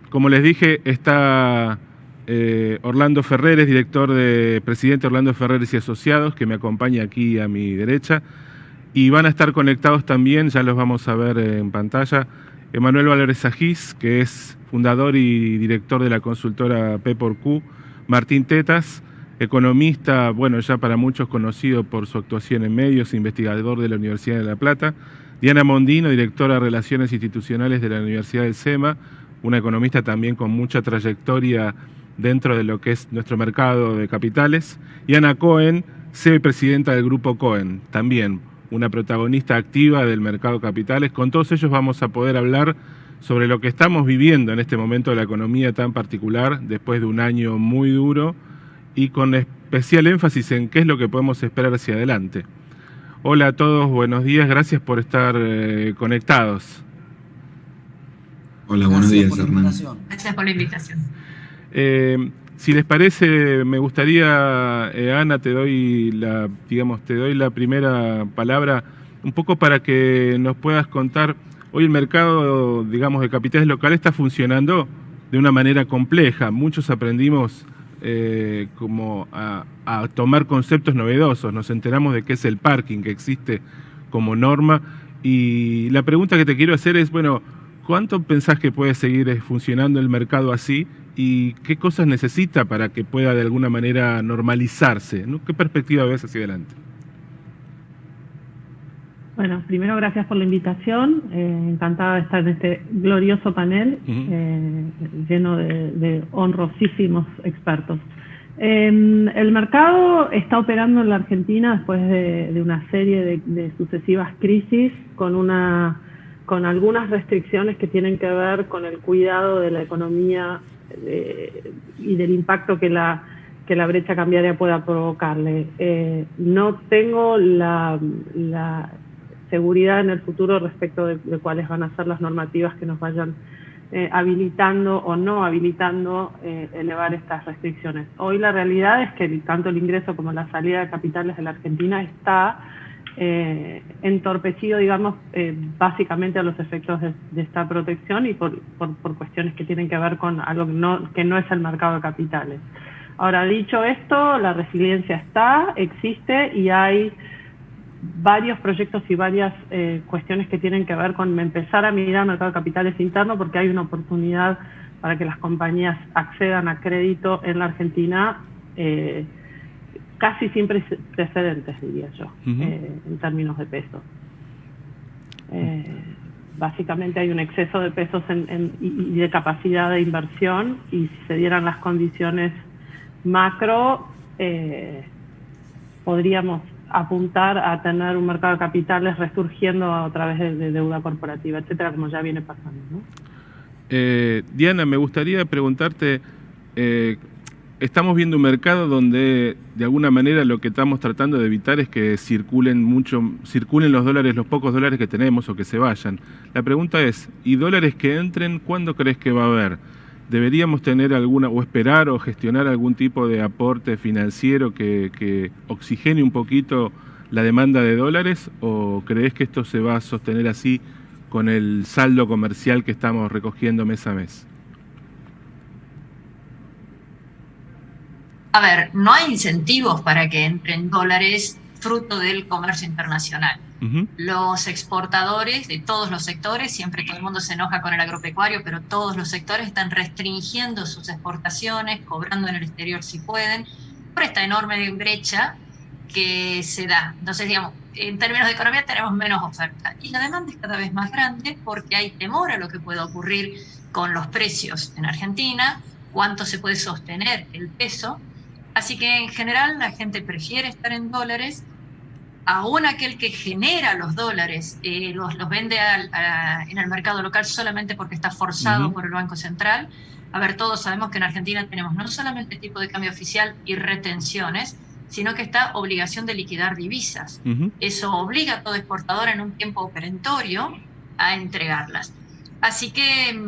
Como les dije, está Orlando Ferreres, presidente Orlando Ferreres y Asociados, que me acompaña aquí a mi derecha. Y van a estar conectados también, ya los vamos a ver en pantalla, Emanuel Valores Agís, que es fundador y director de la consultora P4Q, Martín Tetas, economista, bueno, ya para muchos conocido por su actuación en medios, investigador de la Universidad de La Plata, Diana Mondino, directora de Relaciones Institucionales de la Universidad del SEMA, una economista también con mucha trayectoria dentro de lo que es nuestro mercado de capitales, y Ana Cohen, CEO y presidenta del Grupo Cohen, también una protagonista activa del mercado de capitales. Con todos ellos vamos a poder hablar sobre lo que estamos viviendo en este momento de la economía tan particular, después de un año muy duro, y con especial énfasis en qué es lo que podemos esperar hacia adelante. Hola a todos, buenos días, gracias por estar conectados. Hola, buenos días, Hernán. Gracias por la invitación. Si les parece, me gustaría, Ana, te doy la primera palabra, un poco para que nos puedas contar. Hoy el mercado, digamos, de capitales locales está funcionando de una manera compleja. Muchos aprendimos como a tomar conceptos novedosos. Nos enteramos de qué es el parking, que existe como norma. Y la pregunta que te quiero hacer es, bueno, ¿cuánto pensás que puede seguir funcionando el mercado así? ¿Y qué cosas necesita para que pueda de alguna manera normalizarse, ¿no? ¿Qué perspectiva ves hacia adelante? Bueno, primero gracias por la invitación, encantada de estar en este glorioso panel lleno de honrosísimos expertos. El mercado está operando en la Argentina después de una serie de sucesivas crisis con algunas restricciones que tienen que ver con el cuidado de la economía y del impacto que la brecha cambiaria pueda provocarle. No tengo la seguridad en el futuro respecto de cuáles van a ser las normativas que nos vayan habilitando o no habilitando elevar estas restricciones. Hoy la realidad es que tanto el ingreso como la salida de capitales de la Argentina está entorpecido, digamos, básicamente a los efectos de esta protección y por cuestiones que tienen que ver con algo que no es el mercado de capitales. Ahora, dicho esto, la resiliencia existe y hay varios proyectos y varias cuestiones que tienen que ver con empezar a mirar el mercado de capitales interno, porque hay una oportunidad para que las compañías accedan a crédito en la Argentina casi sin precedentes, diría yo, en términos de pesos. Básicamente hay un exceso de pesos y de capacidad de inversión, y si se dieran las condiciones macro, podríamos apuntar a tener un mercado de capitales resurgiendo a través de deuda corporativa, etcétera, como ya viene pasando, ¿no? Diana, me gustaría preguntarte, estamos viendo un mercado donde de alguna manera lo que estamos tratando de evitar es que circulen los dólares, los pocos dólares que tenemos, o que se vayan. La pregunta es, ¿y dólares que entren, cuándo crees que va a haber? ¿Deberíamos tener o esperar o gestionar algún tipo de aporte financiero que oxigene un poquito la demanda de dólares, o crees que esto se va a sostener así con el saldo comercial que estamos recogiendo mes a mes? A ver, no hay incentivos para que entren dólares fruto del comercio internacional. Los exportadores de todos los sectores, siempre todo el mundo se enoja con el agropecuario, pero todos los sectores están restringiendo sus exportaciones, cobrando en el exterior si pueden, por esta enorme brecha que se da. Entonces, digamos, en términos de economía tenemos menos oferta y la demanda es cada vez más grande porque hay temor a lo que pueda ocurrir con los precios en Argentina, cuánto se puede sostener el peso. Así que en general la gente prefiere estar en dólares. Aún aquel que genera los dólares los vende en el mercado local solamente porque está forzado por el Banco Central. A ver, todos sabemos que en Argentina tenemos no solamente el tipo de cambio oficial y retenciones, sino que está obligación de liquidar divisas. Eso obliga a todo exportador en un tiempo perentorio a entregarlas. Así que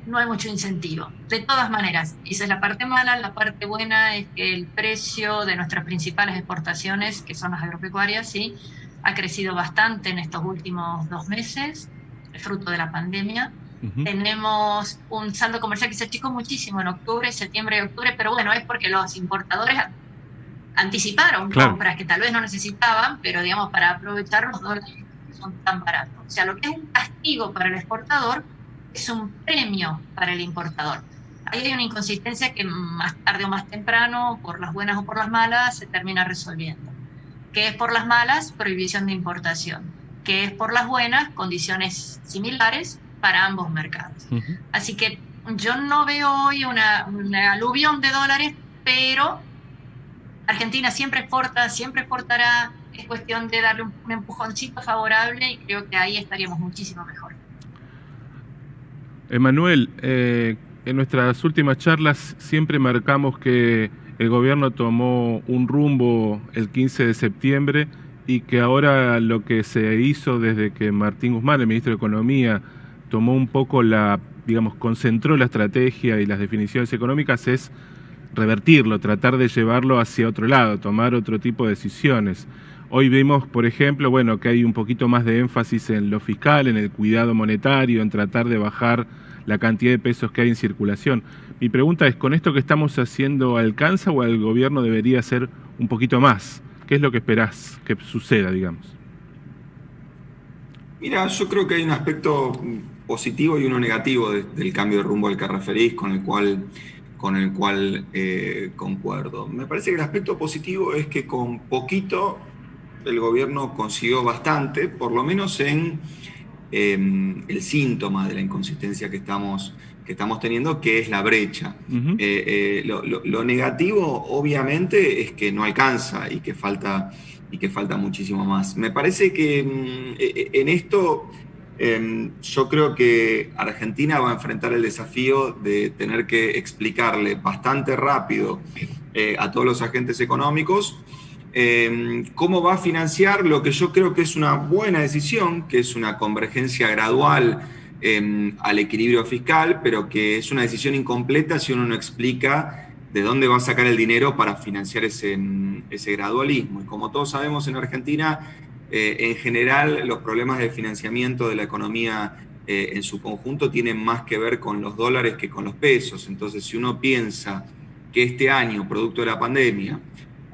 no hay mucho incentivo. De todas maneras, esa es la parte mala. La parte buena es que el precio de nuestras principales exportaciones, que son las agropecuarias, ¿sí?, ha crecido bastante en estos últimos 2 meses, fruto de la pandemia. Tenemos un saldo comercial que se achicó muchísimo en octubre, septiembre y octubre, pero bueno, es porque los importadores anticiparon compras que tal vez no necesitaban, pero digamos para aprovechar los dólares que son tan baratos. O sea, lo que es un castigo para el exportador es un premio para el importador. Ahí hay una inconsistencia que más tarde o más temprano, por las buenas o por las malas, se termina resolviendo. ¿Qué es por las malas? Prohibición de importación. ¿Qué es por las buenas? Condiciones similares para ambos mercados. Así que yo no veo hoy una aluvión de dólares, pero Argentina siempre exporta, siempre exportará. Es cuestión de darle un empujoncito favorable y creo que ahí estaríamos muchísimo mejor. Emanuel, en nuestras últimas charlas siempre marcamos que el gobierno tomó un rumbo el 15 de septiembre y que ahora lo que se hizo desde que Martín Guzmán, el ministro de Economía, tomó un poco concentró la estrategia y las definiciones económicas es revertirlo, tratar de llevarlo hacia otro lado, tomar otro tipo de decisiones. Hoy vemos, por ejemplo, que hay un poquito más de énfasis en lo fiscal, en el cuidado monetario, en tratar de bajar la cantidad de pesos que hay en circulación. Mi pregunta es, ¿con esto que estamos haciendo alcanza o el gobierno debería hacer un poquito más? ¿Qué es lo que esperás que suceda, digamos? Mira, yo creo que hay un aspecto positivo y uno negativo del cambio de rumbo al que referís, con el cual concuerdo. Me parece que el aspecto positivo es que con poquito el gobierno consiguió bastante, por lo menos en el síntoma de la inconsistencia que estamos teniendo, que es la brecha. Lo negativo, obviamente, es que no alcanza y que falta muchísimo más. Me parece que en esto yo creo que Argentina va a enfrentar el desafío de tener que explicarle bastante rápido a todos los agentes económicos cómo va a financiar lo que yo creo que es una buena decisión, que es una convergencia gradual al equilibrio fiscal, pero que es una decisión incompleta si uno no explica de dónde va a sacar el dinero para financiar ese gradualismo. Y como todos sabemos, en Argentina, en general, los problemas de financiamiento de la economía en su conjunto tienen más que ver con los dólares que con los pesos. Entonces, si uno piensa que este año, producto de la pandemia,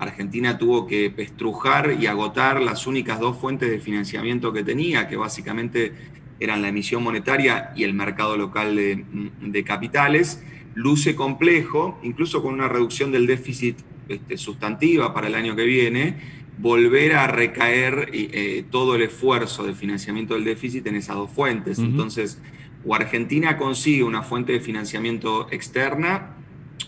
Argentina tuvo que estrujar y agotar las únicas dos fuentes de financiamiento que tenía, que básicamente eran la emisión monetaria y el mercado local de capitales, luce complejo, incluso con una reducción del déficit sustantiva para el año que viene, volver a recaer todo el esfuerzo de financiamiento del déficit en esas dos fuentes. Entonces, o Argentina consigue una fuente de financiamiento externa,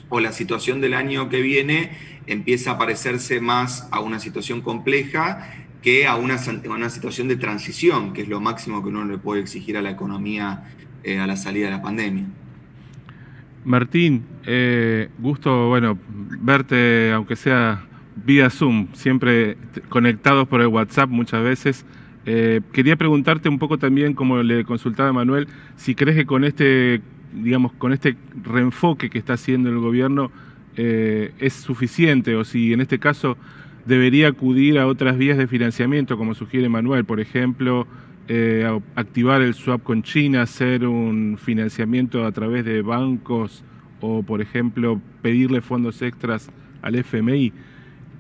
o la situación del año que viene empieza a parecerse más a una situación compleja que a una situación de transición, que es lo máximo que uno le puede exigir a la economía a la salida de la pandemia. Martín, gusto verte, aunque sea vía Zoom, siempre conectados por el WhatsApp muchas veces. Quería preguntarte un poco también, como le consultaba a Manuel, si crees que con este reenfoque que está haciendo el gobierno es suficiente, o si en este caso debería acudir a otras vías de financiamiento, como sugiere Manuel, por ejemplo, activar el swap con China, hacer un financiamiento a través de bancos o, por ejemplo, pedirle fondos extras al FMI.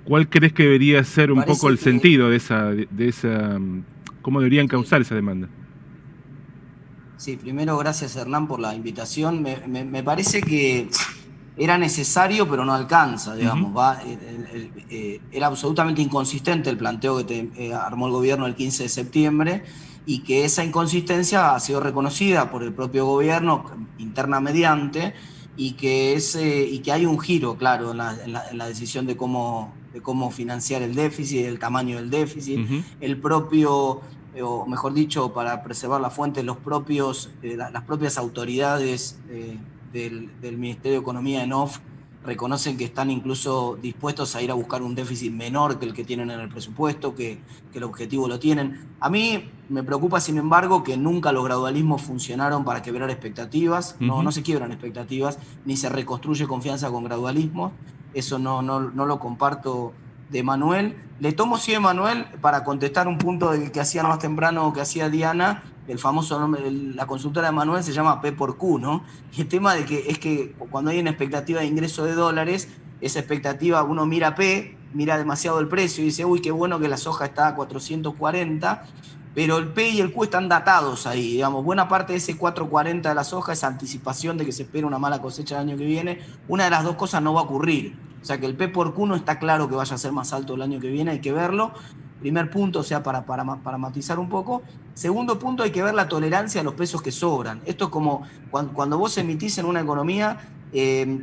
¿Cuál crees que debería ser un poco el sentido de esa cómo deberían causar esa demanda? Sí, primero gracias Hernán por la invitación. Me parece que era necesario, pero no alcanza, digamos. Era absolutamente inconsistente el planteo que armó el gobierno el 15 de septiembre y que esa inconsistencia ha sido reconocida por el propio gobierno interna mediante y que hay un giro, claro, en la decisión de cómo financiar el déficit, el tamaño del déficit, el propio... o mejor dicho, para preservar la fuente, las propias autoridades del Ministerio de Economía en off reconocen que están incluso dispuestos a ir a buscar un déficit menor que el que tienen en el presupuesto, que el objetivo lo tienen. A mí me preocupa, sin embargo, que nunca los gradualismos funcionaron para quebrar expectativas. No se quiebran expectativas, ni se reconstruye confianza con gradualismos. Eso no lo comparto de Manuel. Le tomo sí de Manuel para contestar un punto del que hacía más temprano, que hacía Diana, el famoso nombre, la consultora de Manuel se llama P por Q, ¿no? Y el tema de que es que cuando hay una expectativa de ingreso de dólares, esa expectativa, uno mira P, mira demasiado el precio y dice, uy, qué bueno que la soja está a 440, pero el P y el Q están datados ahí, digamos, buena parte de ese 440 de la soja es anticipación de que se espera una mala cosecha el año que viene. Una de las dos cosas no va a ocurrir, o sea que el P por Q no está claro que vaya a ser más alto el año que viene, hay que verlo. Primer punto, o sea, para matizar un poco. Segundo punto, hay que ver la tolerancia a los pesos que sobran. Esto es como cuando vos emitís en una economía,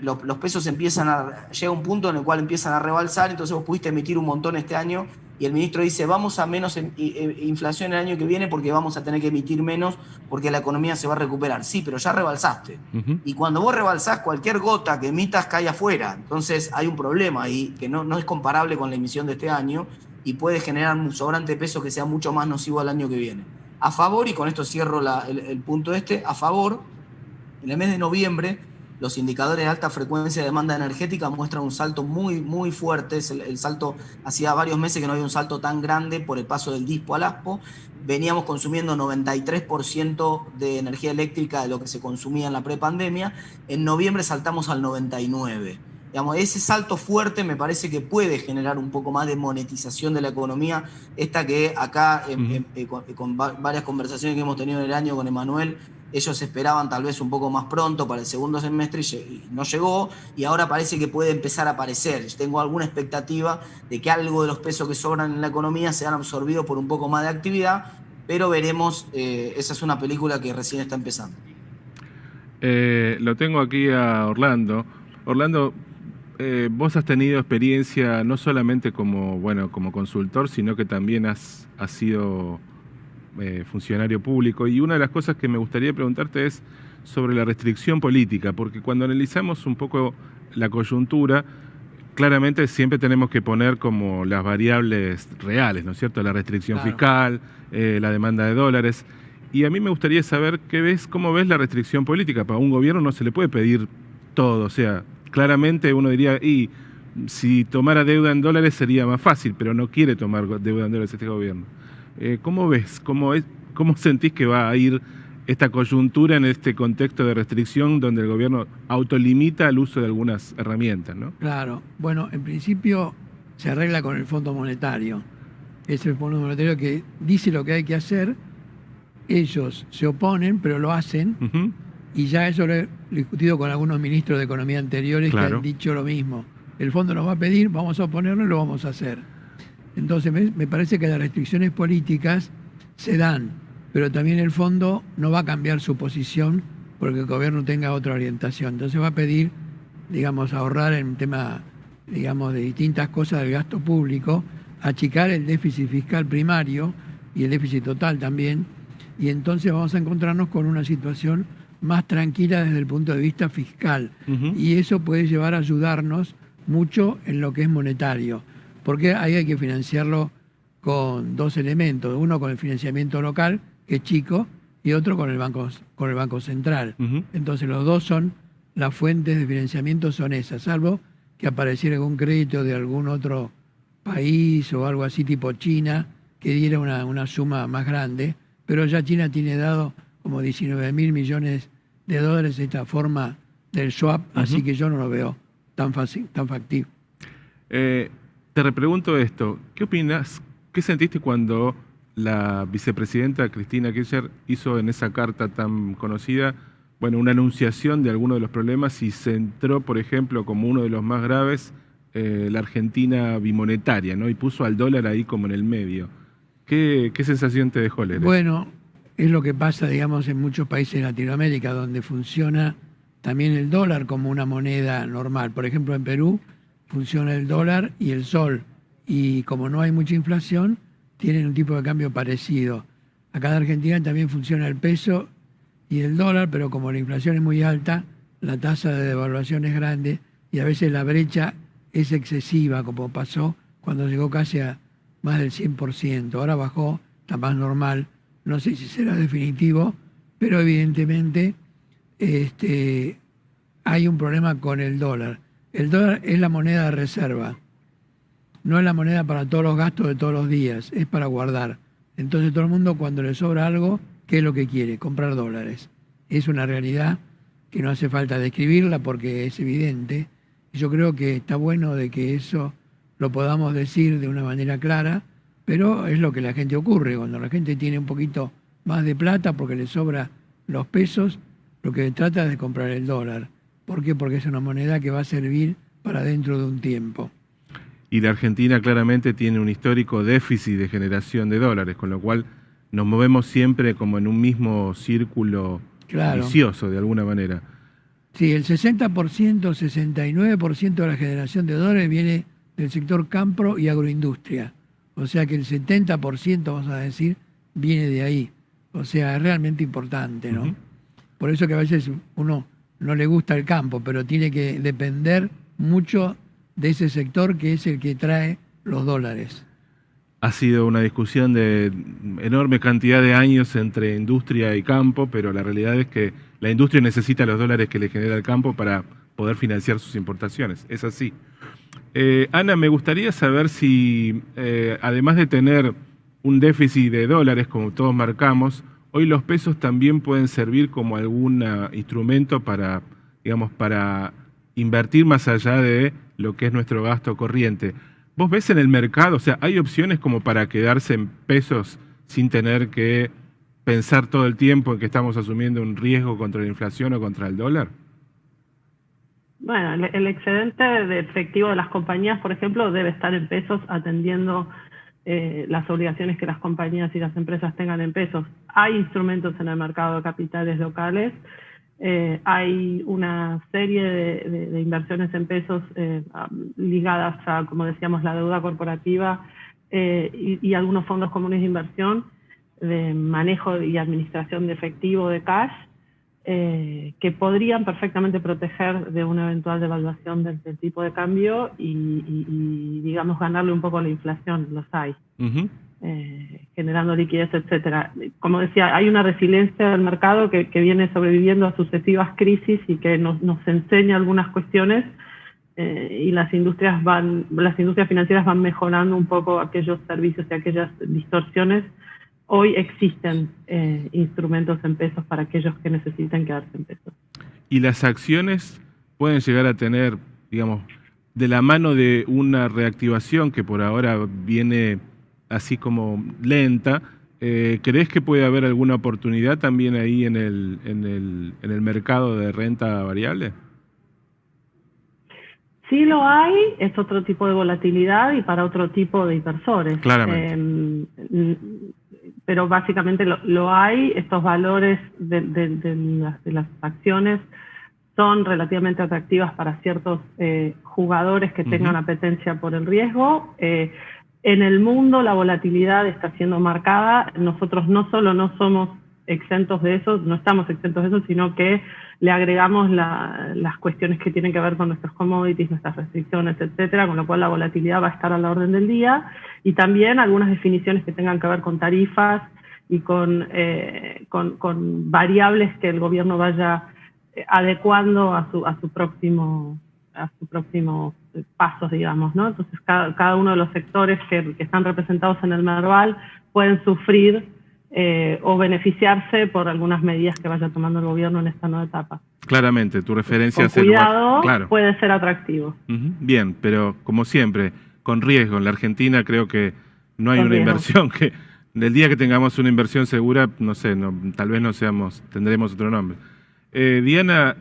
los pesos llega un punto en el cual empiezan a rebalsar, entonces vos pudiste emitir un montón este año y el ministro dice, vamos a menos inflación el año que viene porque vamos a tener que emitir menos porque la economía se va a recuperar. Sí, pero ya rebalsaste. Y cuando vos rebalsás, cualquier gota que emitas cae afuera. Entonces hay un problema ahí que no es comparable con la emisión de este año y puede generar un sobrante de peso que sea mucho más nocivo al año que viene. A favor, y con esto cierro el punto a favor, en el mes de noviembre, los indicadores de alta frecuencia de demanda energética muestran un salto muy, muy fuerte. El salto, hacía varios meses que no había un salto tan grande por el paso del DISPO al ASPO. Veníamos consumiendo 93% de energía eléctrica de lo que se consumía en la prepandemia. En noviembre saltamos al 99%. Digamos, ese salto fuerte me parece que puede generar un poco más de monetización de la economía. Esta que acá, con varias conversaciones que hemos tenido en el año con Emanuel, ellos esperaban tal vez un poco más pronto para el segundo semestre y no llegó, y ahora parece que puede empezar a aparecer. Tengo alguna expectativa de que algo de los pesos que sobran en la economía sean absorbidos por un poco más de actividad, pero veremos. Esa es una película que recién está empezando. Lo tengo aquí a Orlando. Orlando, vos has tenido experiencia no solamente como consultor, sino que también has sido funcionario público, y una de las cosas que me gustaría preguntarte es sobre la restricción política, porque cuando analizamos un poco la coyuntura, claramente siempre tenemos que poner como las variables reales, ¿no es cierto? La restricción fiscal, la demanda de dólares, y a mí me gustaría saber cómo ves la restricción política. Para un gobierno no se le puede pedir todo, o sea, claramente uno diría, y si tomara deuda en dólares sería más fácil, pero no quiere tomar deuda en dólares este gobierno. ¿Cómo ves? ¿Cómo sentís que va a ir esta coyuntura en este contexto de restricción donde el gobierno autolimita el uso de algunas herramientas, ¿no? Claro. Bueno, en principio se arregla con el Fondo Monetario. Es el Fondo Monetario que dice lo que hay que hacer. Ellos se oponen, pero lo hacen. Y ya eso lo he discutido con algunos ministros de Economía anteriores que han dicho lo mismo. El fondo nos va a pedir, vamos a oponerlo y lo vamos a hacer. Entonces me parece que las restricciones políticas se dan, pero también el fondo no va a cambiar su posición porque el gobierno tenga otra orientación. Entonces va a pedir, digamos, ahorrar en tema, digamos, de distintas cosas del gasto público, achicar el déficit fiscal primario y el déficit total también, y entonces vamos a encontrarnos con una situación más tranquila desde el punto de vista fiscal. Y eso puede llevar a ayudarnos mucho en lo que es monetario, porque ahí hay que financiarlo con dos elementos, uno con el financiamiento local, que es chico, y otro con el Banco Central. Entonces los dos las fuentes de financiamiento son esas, salvo que apareciera algún crédito de algún otro país o algo así tipo China, que diera una suma más grande, pero ya China tiene dado como 19.000 millones de dólares esta forma del swap, así que yo no lo veo tan fácil, tan factible. Te repregunto esto, ¿qué opinas, qué sentiste cuando la vicepresidenta Cristina Kirchner hizo en esa carta tan conocida, una anunciación de algunos de los problemas y centró, por ejemplo, como uno de los más graves, la Argentina bimonetaria, ¿no? Y puso al dólar ahí como en el medio? ¿Qué sensación te dejó leer? Bueno, es lo que pasa, digamos, en muchos países de Latinoamérica, donde funciona también el dólar como una moneda normal. Por ejemplo, en Perú funciona el dólar y el sol, y como no hay mucha inflación, tienen un tipo de cambio parecido. Acá en Argentina también funciona el peso y el dólar, pero como la inflación es muy alta, la tasa de devaluación es grande y a veces la brecha es excesiva, como pasó cuando llegó casi a más del 100%. Ahora bajó, está más normal. No sé si será definitivo, pero evidentemente hay un problema con el dólar. El dólar es la moneda de reserva, no es la moneda para todos los gastos de todos los días, es para guardar. Entonces todo el mundo, cuando le sobra algo, ¿qué es lo que quiere? Comprar dólares. Es una realidad que no hace falta describirla porque es evidente. Yo creo que está bueno de que eso lo podamos decir de una manera clara, pero es lo que la gente ocurre. Cuando la gente tiene un poquito más de plata porque le sobra los pesos, lo que trata es de comprar el dólar. ¿Por qué? Porque es una moneda que va a servir para dentro de un tiempo. Y la Argentina claramente tiene un histórico déficit de generación de dólares, con lo cual nos movemos siempre como en un mismo círculo vicioso, de alguna manera. Sí, el 60%, 69% de la generación de dólares viene del sector campo y agroindustria. O sea que el 70%, vamos a decir, viene de ahí. O sea, es realmente importante, ¿no? Por eso que a veces uno no le gusta el campo, pero tiene que depender mucho de ese sector que es el que trae los dólares. Ha sido una discusión de enorme cantidad de años entre industria y campo, pero la realidad es que la industria necesita los dólares que le genera el campo para poder financiar sus importaciones. Es así. Ana, me gustaría saber si, además de tener un déficit de dólares, como todos marcamos, hoy los pesos también pueden servir como algún instrumento para, digamos, para invertir más allá de lo que es nuestro gasto corriente. ¿Vos ves en el mercado, o sea, hay opciones como para quedarse en pesos sin tener que pensar todo el tiempo en que estamos asumiendo un riesgo contra la inflación o contra el dólar? Bueno, el excedente de efectivo de las compañías, por ejemplo, debe estar en pesos atendiendo las obligaciones que las compañías y las empresas tengan en pesos. Hay instrumentos en el mercado de capitales locales, hay una serie de inversiones en pesos ligadas a, como decíamos, la deuda corporativa y algunos fondos comunes de inversión de manejo y administración de efectivo de cash que podrían perfectamente proteger de una eventual devaluación del tipo de cambio y digamos, ganarle un poco a la inflación, los hay. Generando liquidez, etcétera. Como decía, hay una resiliencia del mercado que viene sobreviviendo a sucesivas crisis y que nos enseña algunas cuestiones y las industrias financieras van mejorando un poco aquellos servicios y aquellas distorsiones. Hoy existen instrumentos en pesos para aquellos que necesiten quedarse en pesos. ¿Y las acciones pueden llegar a tener, digamos, de la mano de una reactivación que por ahora viene así como lenta, ¿crees que puede haber alguna oportunidad también ahí en el mercado de renta variable? Sí lo hay, es otro tipo de volatilidad y para otro tipo de inversores. Claramente. Pero básicamente lo hay, estos valores de las acciones son relativamente atractivas para ciertos jugadores que tengan apetencia por el riesgo. En el mundo la volatilidad está siendo marcada. Nosotros no solo no somos exentos de eso, no estamos exentos de eso, sino que le agregamos las cuestiones que tienen que ver con nuestros commodities, nuestras restricciones, etcétera, con lo cual la volatilidad va a estar a la orden del día, y también algunas definiciones que tengan que ver con tarifas y con variables que el gobierno vaya adecuando a su próximo pasos, digamos, ¿no? Entonces cada uno de los sectores que están representados en el Merval pueden sufrir o beneficiarse por algunas medidas que vaya tomando el gobierno en esta nueva etapa. Claramente, tu referencia con es el cuidado, claro. Puede ser atractivo. Bien, pero como siempre, con riesgo. En la Argentina creo que no hay una inversión que... El día que tengamos una inversión segura, no sé, tal vez tendremos otro nombre. Diana...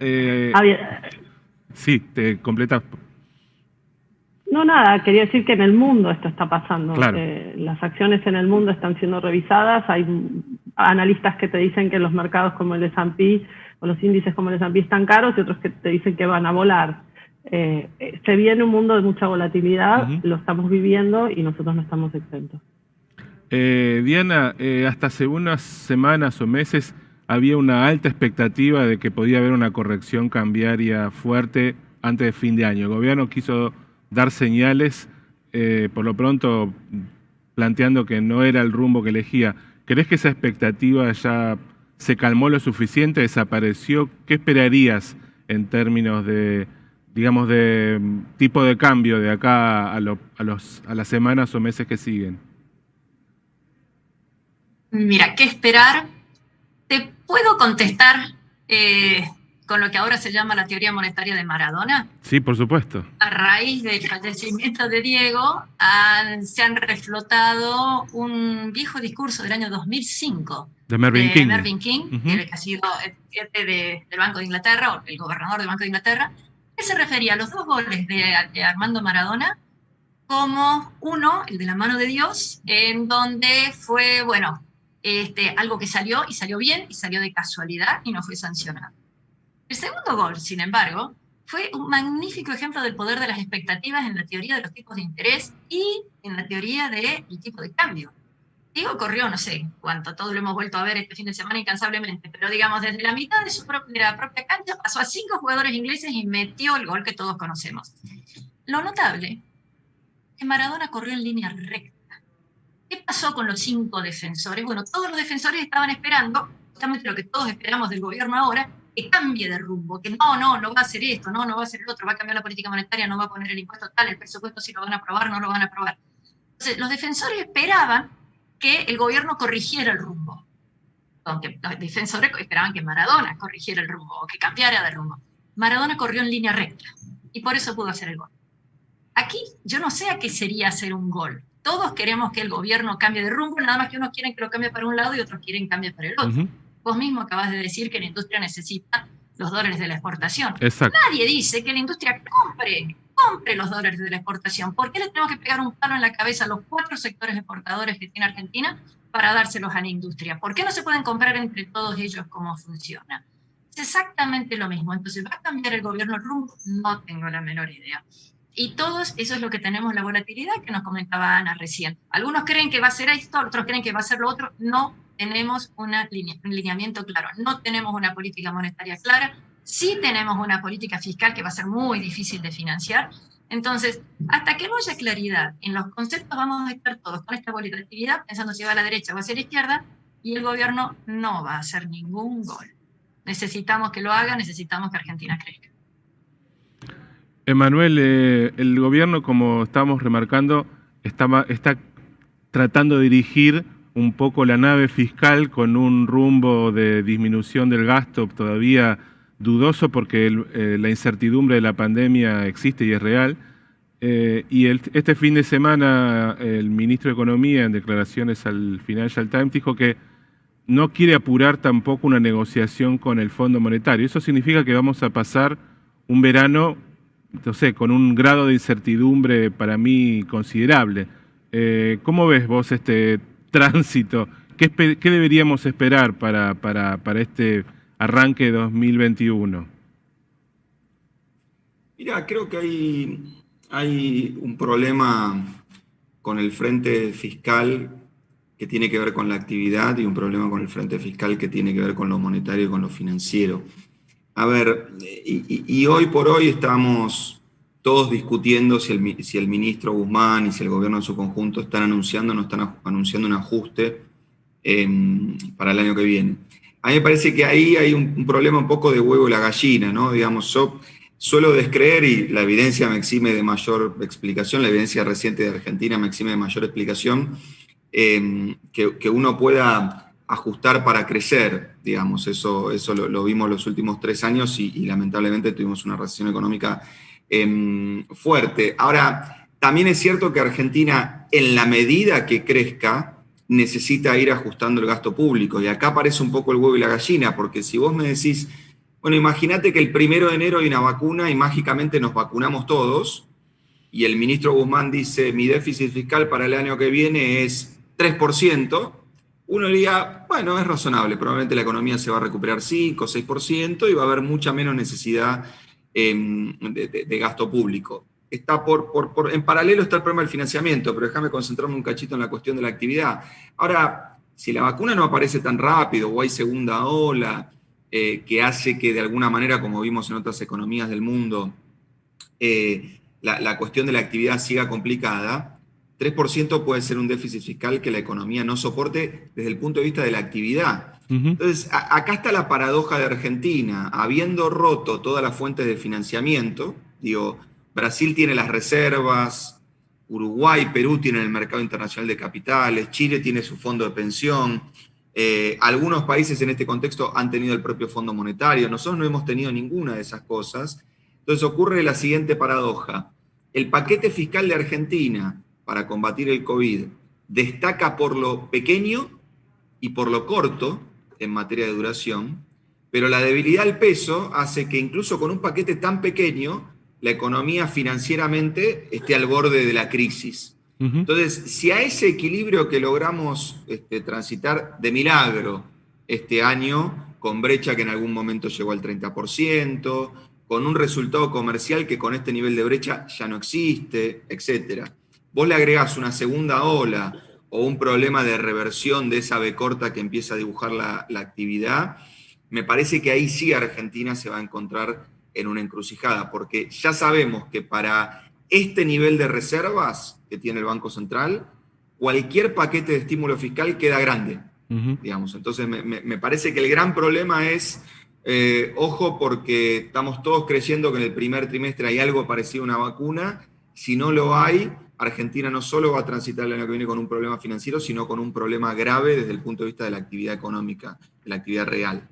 sí, te completas. No, nada, quería decir que en el mundo esto está pasando. Claro. Las acciones en el mundo están siendo revisadas. Hay analistas que te dicen que los mercados como el S&P o los índices como el S&P están caros y otros que te dicen que van a volar. Se viene un mundo de mucha volatilidad, lo estamos viviendo y nosotros no estamos exentos. Diana, hasta hace unas semanas o meses había una alta expectativa de que podía haber una corrección cambiaria fuerte antes de fin de año. El gobierno quiso dar señales, por lo pronto planteando que no era el rumbo que elegía. ¿Crees que esa expectativa ya se calmó lo suficiente, desapareció? ¿Qué esperarías en términos de, digamos, de tipo de cambio de acá a las semanas o meses que siguen? Mira, ¿qué esperar? ¿Puedo contestar con lo que ahora se llama la teoría monetaria de Maradona? Sí, por supuesto. A raíz del fallecimiento de Diego, se han reflotado un viejo discurso del año 2005 de Mervyn King, que ha sido el presidente del Banco de Inglaterra, o el gobernador del Banco de Inglaterra, que se refería a los 2 goles de Armando Maradona como uno, el de la mano de Dios, en donde fue, bueno, algo que salió y salió bien y salió de casualidad y no fue sancionado. El segundo gol, sin embargo, fue un magnífico ejemplo del poder de las expectativas en la teoría de los tipos de interés y en la teoría del tipo de cambio. Diego corrió, no sé cuánto, todo lo hemos vuelto a ver este fin de semana incansablemente, pero digamos, desde la mitad de la propia cancha pasó a 5 jugadores ingleses y metió el gol que todos conocemos. Lo notable es que Maradona corrió en línea recta. ¿Qué pasó con los 5 defensores? Bueno, todos los defensores estaban esperando, justamente lo que todos esperamos del gobierno ahora, que cambie de rumbo, que no va a hacer esto, no va a hacer el otro, va a cambiar la política monetaria, no va a poner el impuesto tal, el presupuesto si lo van a aprobar, no lo van a aprobar. Entonces, los defensores esperaban que el gobierno corrigiera el rumbo. Aunque los defensores esperaban que Maradona corrigiera el rumbo o que cambiara de rumbo. Maradona corrió en línea recta y por eso pudo hacer el gol. Aquí yo no sé a qué sería hacer un gol. Todos queremos que el gobierno cambie de rumbo, nada más que unos quieren que lo cambie para un lado y otros quieren que cambie para el otro. Vos mismo acabas de decir que la industria necesita los dólares de la exportación. Exacto. Nadie dice que la industria compre los dólares de la exportación. ¿Por qué le tenemos que pegar un palo en la cabeza a los 4 sectores exportadores que tiene Argentina para dárselos a la industria? ¿Por qué no se pueden comprar entre todos ellos cómo funciona? Es exactamente lo mismo. Entonces, ¿va a cambiar el gobierno el rumbo? No tengo la menor idea. Y todos, eso es lo que tenemos, la volatilidad que nos comentaba Ana recién. Algunos creen que va a ser esto, otros creen que va a ser lo otro. No tenemos un lineamiento claro, no tenemos una política monetaria clara, sí tenemos una política fiscal que va a ser muy difícil de financiar. Entonces, hasta que no haya claridad en los conceptos, vamos a estar todos con esta volatilidad, pensando si va a la derecha o hacia la izquierda, y el gobierno no va a hacer ningún gol. Necesitamos que lo haga, necesitamos que Argentina crezca. Emanuel, el gobierno, como estamos remarcando, está tratando de dirigir un poco la nave fiscal con un rumbo de disminución del gasto todavía dudoso porque la incertidumbre de la pandemia existe y es real. Y este fin de semana el ministro de Economía, en declaraciones al Financial Times, dijo que no quiere apurar tampoco una negociación con el Fondo Monetario. Eso significa que vamos a pasar un verano, no sé, con un grado de incertidumbre para mí considerable. ¿Cómo ves vos este tránsito? ¿Qué deberíamos esperar para este arranque de 2021? Mira, creo que hay un problema con el frente fiscal que tiene que ver con la actividad y un problema con el frente fiscal que tiene que ver con lo monetario y con lo financiero. A ver, y hoy por hoy estamos todos discutiendo si el ministro Guzmán y si el gobierno en su conjunto están anunciando o no están anunciando un ajuste para el año que viene. A mí me parece que ahí hay un problema un poco de huevo y la gallina, ¿no? Digamos, yo suelo descreer, y la evidencia me exime de mayor explicación, la evidencia reciente de Argentina me exime de mayor explicación, que uno pueda ajustar para crecer, digamos, eso lo vimos los últimos 3 años y lamentablemente tuvimos una recesión económica fuerte. Ahora, también es cierto que Argentina, en la medida que crezca, necesita ir ajustando el gasto público, y acá aparece un poco el huevo y la gallina, porque si vos me decís, bueno, imagínate que el 1 de enero hay una vacuna y mágicamente nos vacunamos todos, y el ministro Guzmán dice, mi déficit fiscal para el año que viene es 3%, uno diría, bueno, es razonable, probablemente la economía se va a recuperar 5 o 6% y va a haber mucha menos necesidad de gasto público. Está en paralelo está el problema del financiamiento, pero déjame concentrarme un cachito en la cuestión de la actividad. Ahora, si la vacuna no aparece tan rápido o hay segunda ola, que hace que de alguna manera, como vimos en otras economías del mundo, la cuestión de la actividad siga complicada, 3% puede ser un déficit fiscal que la economía no soporte desde el punto de vista de la actividad. Entonces, acá está la paradoja de Argentina. Habiendo roto todas las fuentes de financiamiento, digo, Brasil tiene las reservas, Uruguay, Perú tienen el mercado internacional de capitales, Chile tiene su fondo de pensión, Algunos países en este contexto han tenido el propio Fondo Monetario, nosotros no hemos tenido ninguna de esas cosas. Entonces ocurre la siguiente paradoja. El paquete fiscal de Argentina para combatir el COVID destaca por lo pequeño y por lo corto en materia de duración, pero la debilidad del peso hace que incluso con un paquete tan pequeño la economía financieramente esté al borde de la crisis. Entonces, si a ese equilibrio que logramos transitar de milagro este año, con brecha que en algún momento llegó al 30%, con un resultado comercial que con este nivel de brecha ya no existe, etc. Vos le agregás una segunda ola o un problema de reversión de esa B corta que empieza a dibujar la actividad, me parece que ahí sí Argentina se va a encontrar en una encrucijada, porque ya sabemos que para este nivel de reservas que tiene el Banco Central, cualquier paquete de estímulo fiscal queda grande, digamos. Entonces me parece que el gran problema es, ojo, porque estamos todos creyendo que en el primer trimestre hay algo parecido a una vacuna. Si no lo hay, Argentina no solo va a transitar el año que viene con un problema financiero, sino con un problema grave desde el punto de vista de la actividad económica, de la actividad real.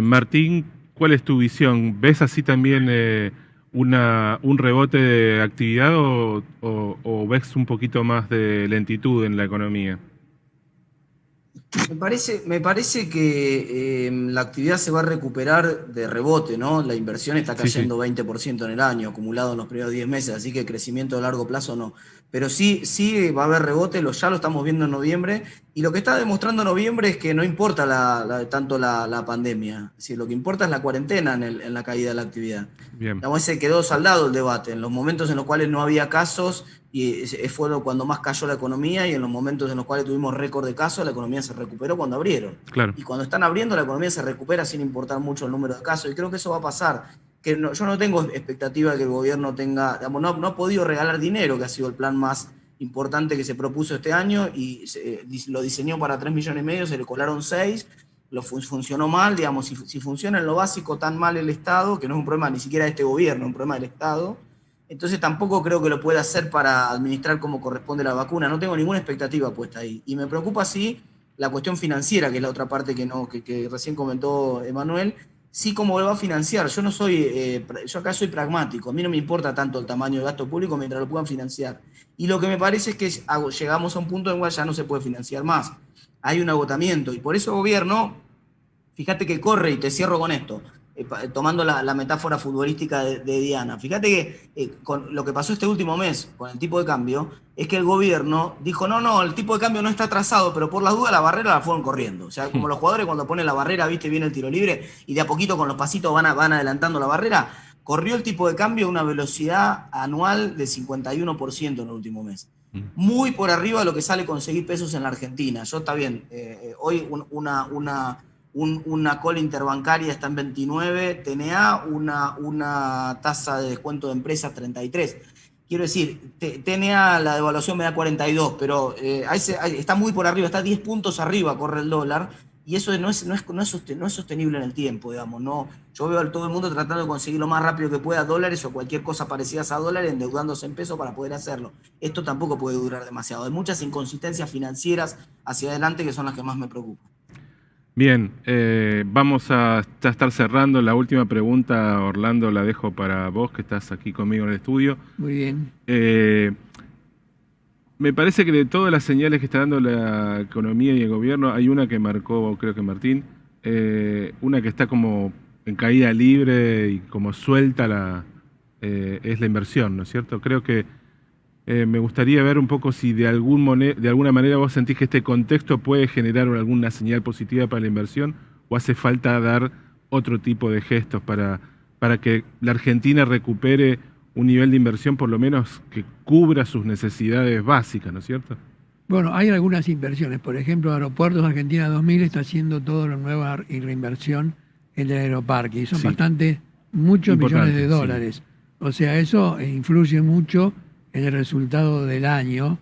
Martín, ¿cuál es tu visión? ¿Ves así también un rebote de actividad o ves un poquito más de lentitud en la economía? Me parece que la actividad se va a recuperar de rebote, ¿no? La inversión está cayendo 20% en el año, acumulado en los primeros 10 meses, así que crecimiento a largo plazo no. Pero sí va a haber rebote, ya lo estamos viendo en noviembre, y lo que está demostrando noviembre es que no importa tanto la pandemia, es decir, lo que importa es la cuarentena en la caída de la actividad. Bien. Se quedó saldado el debate, en los momentos en los cuales no había casos, y fue cuando más cayó la economía, y en los momentos en los cuales tuvimos récord de casos, la economía se recuperó cuando abrieron. Claro. Y cuando están abriendo, la economía se recupera sin importar mucho el número de casos, y creo que eso va a pasar. Yo no tengo expectativa de que el gobierno tenga, digamos, no ha podido regalar dinero, que ha sido el plan más importante que se propuso este año, y lo diseñó para 3,5 millones, se le colaron 6, funcionó mal, digamos, si funciona en lo básico tan mal el Estado, que no es un problema ni siquiera de este gobierno, es un problema del Estado, entonces tampoco creo que lo pueda hacer para administrar como corresponde la vacuna, no tengo ninguna expectativa puesta ahí, y me preocupa sí la cuestión financiera, que es la otra parte que recién comentó Emanuel. Sí, cómo lo va a financiar. Yo acá soy pragmático. A mí no me importa tanto el tamaño del gasto público mientras lo puedan financiar. Y lo que me parece es que llegamos a un punto en el cual ya no se puede financiar más. Hay un agotamiento. Y por eso el gobierno, fíjate que corre, y te cierro con esto, tomando la metáfora futbolística de Diana. Fíjate que con lo que pasó este último mes con el tipo de cambio, es que el gobierno dijo, no, el tipo de cambio no está trazado, pero por las dudas la barrera la fueron corriendo. O sea, como los jugadores cuando ponen la barrera, viste, viene el tiro libre, y de a poquito con los pasitos van adelantando la barrera, corrió el tipo de cambio a una velocidad anual de 51% en el último mes. Muy por arriba de lo que sale conseguir pesos en la Argentina. Está bien, hoy una call interbancaria está en 29, TNA, una tasa de descuento de empresas 33. Quiero decir, TNA, la devaluación me da 42, pero está muy por arriba, está 10 puntos arriba, corre el dólar, y eso no es sostenible en el tiempo, digamos. No, yo veo a todo el mundo tratando de conseguir lo más rápido que pueda dólares o cualquier cosa parecida a dólares, endeudándose en pesos para poder hacerlo. Esto tampoco puede durar demasiado. Hay muchas inconsistencias financieras hacia adelante que son las que más me preocupan. Bien, vamos a ya estar cerrando. La última pregunta, Orlando, la dejo para vos, que estás aquí conmigo en el estudio. Muy bien. Me parece que de todas las señales que está dando la economía y el gobierno, hay una que marcó, creo que Martín, una que está como en caída libre y como suelta es la inversión, ¿no es cierto? Creo que me gustaría ver un poco si de alguna manera vos sentís que este contexto puede generar alguna señal positiva para la inversión, o hace falta dar otro tipo de gestos para que la Argentina recupere un nivel de inversión por lo menos que cubra sus necesidades básicas, ¿no es cierto? Bueno, hay algunas inversiones. Por ejemplo, Aeropuertos Argentina 2000 está haciendo toda la nueva reinversión en el aeroparque, y son muchos millones de dólares. Sí. O sea, eso influye mucho en el resultado del año.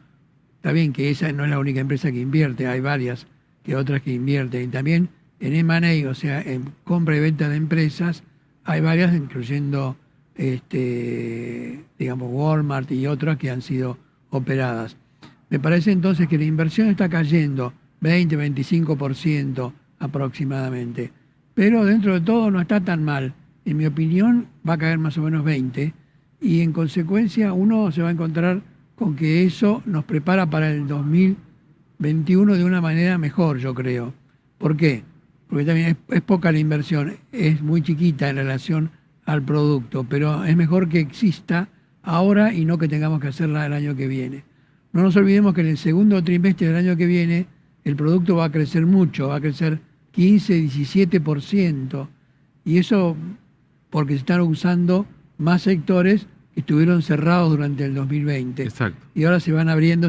Está bien que esa no es la única empresa que invierte, hay varias otras que invierten. Y también en M&A, o sea, en compra y venta de empresas, hay varias, incluyendo digamos Walmart y otras que han sido operadas. Me parece entonces que la inversión está cayendo 20-25% aproximadamente. Pero dentro de todo no está tan mal. En mi opinión va a caer más o menos 20%, y en consecuencia uno se va a encontrar con que eso nos prepara para el 2021 de una manera mejor, yo creo. ¿Por qué? Porque también es poca la inversión, es muy chiquita en relación al producto, pero es mejor que exista ahora y no que tengamos que hacerla el año que viene. No nos olvidemos que en el segundo trimestre del año que viene el producto va a crecer mucho, va a crecer 15-17%, y eso porque se están usando más sectores que estuvieron cerrados durante el 2020. Exacto. Y ahora se van abriendo,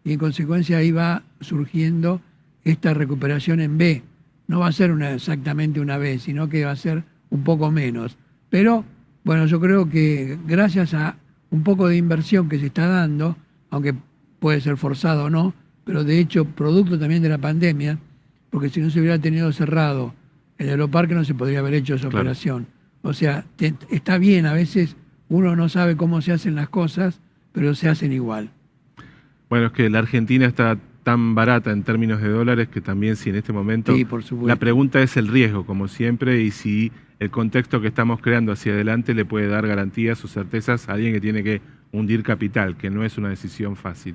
y en consecuencia ahí va surgiendo esta recuperación en B. No va a ser exactamente una B, sino que va a ser un poco menos. Pero, bueno, yo creo que gracias a un poco de inversión que se está dando, aunque puede ser forzado o no, pero de hecho producto también de la pandemia, porque si no se hubiera tenido cerrado el Aeroparque no se podría haber hecho esa operación. O sea, está bien, a veces uno no sabe cómo se hacen las cosas, pero se hacen igual. Bueno, es que la Argentina está tan barata en términos de dólares que también si en este momento... Sí, por supuesto. La pregunta es el riesgo, como siempre, y si el contexto que estamos creando hacia adelante le puede dar garantías o certezas a alguien que tiene que hundir capital, que no es una decisión fácil.